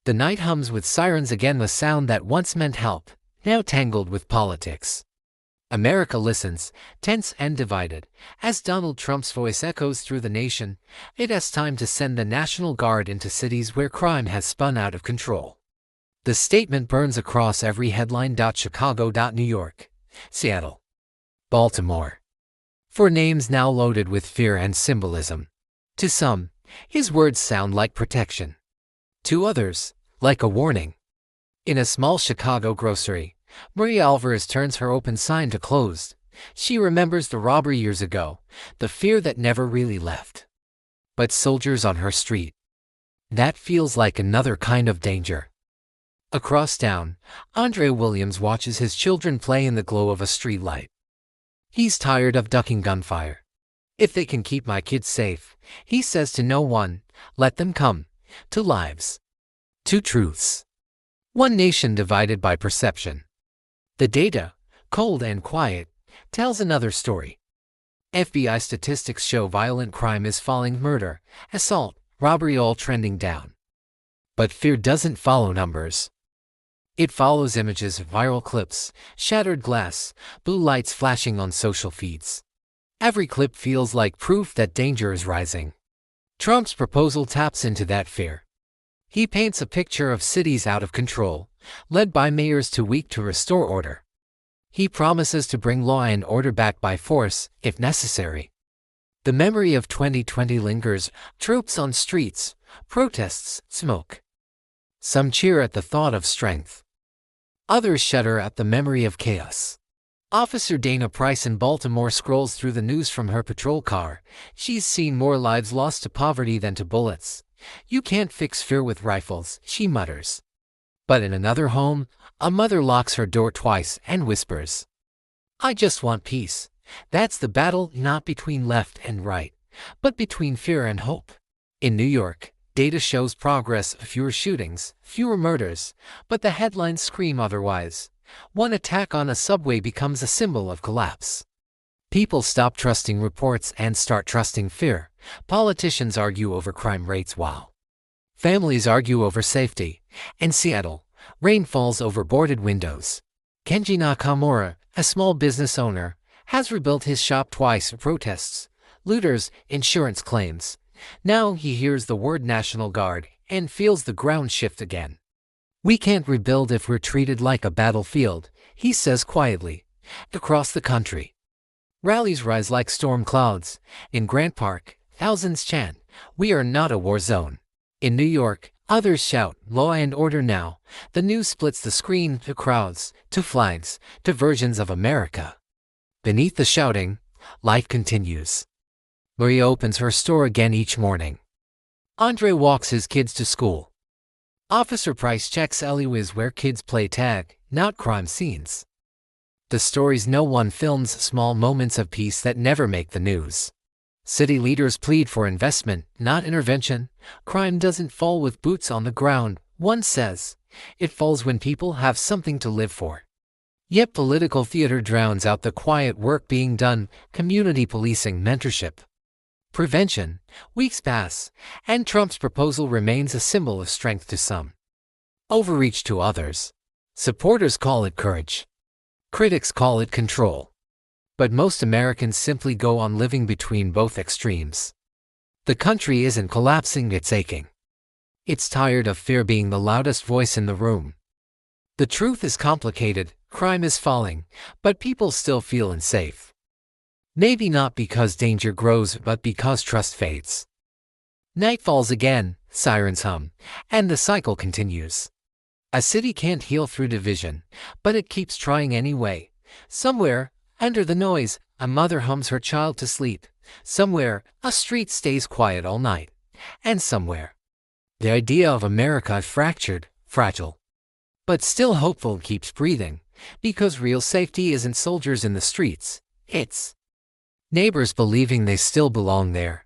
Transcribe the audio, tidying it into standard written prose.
The night hums with sirens again, the sound that once meant help, now tangled with politics. America listens, tense and divided, as Donald Trump's voice echoes through the nation. It is time to send the National Guard into cities where crime has spun out of control. The statement burns across every headline. Chicago, New York, Seattle, Baltimore. For names now loaded with fear and symbolism. To some, his words sound like protection. To others, like a warning. In a small Chicago grocery, Maria Alvarez turns her open sign to closed. She remembers the robbery years ago, the fear that never really left. But soldiers on her street. That feels like another kind of danger. Across town, Andre Williams watches his children play in the glow of a streetlight. He's tired of ducking gunfire. If they can keep my kids safe, he says to no one, let them come. 2 lives. 2 truths. 1 nation divided by perception. The data, cold and quiet, tells another story. FBI statistics show violent crime is falling, murder, assault, robbery all trending down. But fear doesn't follow numbers. It follows images, viral clips, shattered glass, blue lights flashing on social feeds. Every clip feels like proof that danger is rising. Trump's proposal taps into that fear. He paints a picture of cities out of control, led by mayors too weak to restore order. He promises to bring law and order back by force, if necessary. The memory of 2020 lingers, troops on streets, protests, smoke. Some cheer at the thought of strength. Others shudder at the memory of chaos. Officer Dana Price in Baltimore scrolls through the news from her patrol car. She's seen more lives lost to poverty than to bullets. You can't fix fear with rifles, she mutters. But in another home, a mother locks her door twice and whispers, I just want peace. That's the battle, not between left and right, but between fear and hope. In New York, data shows progress, fewer shootings, fewer murders, but the headlines scream otherwise. 1 attack on a subway becomes a symbol of collapse. People stop trusting reports and start trusting fear. Politicians argue over crime rates while families argue over safety. In Seattle, rain falls over boarded windows. Kenji Nakamura, a small business owner, has rebuilt his shop twice. Protests, looters, insurance claims. Now he hears the word National Guard and feels the ground shift again. We can't rebuild if we're treated like a battlefield, he says quietly. Across the country, rallies rise like storm clouds. In Grant Park, thousands chant, we are not a war zone. In New York, others shout, law and order now. The news splits the screen, to crowds, to flags, to versions of America. Beneath the shouting, life continues. Maria opens her store again each morning. Andre walks his kids to school. Officer Price checks alleyways where kids play tag, not crime scenes. The stories no one films, small moments of peace that never make the news. City leaders plead for investment, not intervention. Crime doesn't fall with boots on the ground, one says. It falls when people have something to live for. Yet political theater drowns out the quiet work being done, community policing, mentorship, prevention. Weeks pass, and Trump's proposal remains a symbol of strength to some, overreach to others. Supporters call it courage. Critics call it control. But most Americans simply go on living between both extremes. The country isn't collapsing, it's aching. It's tired of fear being the loudest voice in the room. The truth is complicated, crime is falling, but people still feel unsafe. Maybe not because danger grows, but because trust fades. Night falls again, sirens hum, and the cycle continues. A city can't heal through division, but it keeps trying anyway. Somewhere, under the noise, a mother hums her child to sleep. Somewhere, a street stays quiet all night. And somewhere, the idea of America fractured, fragile, but still hopeful, keeps breathing, because real safety isn't soldiers in the streets, it's neighbors believing they still belong there.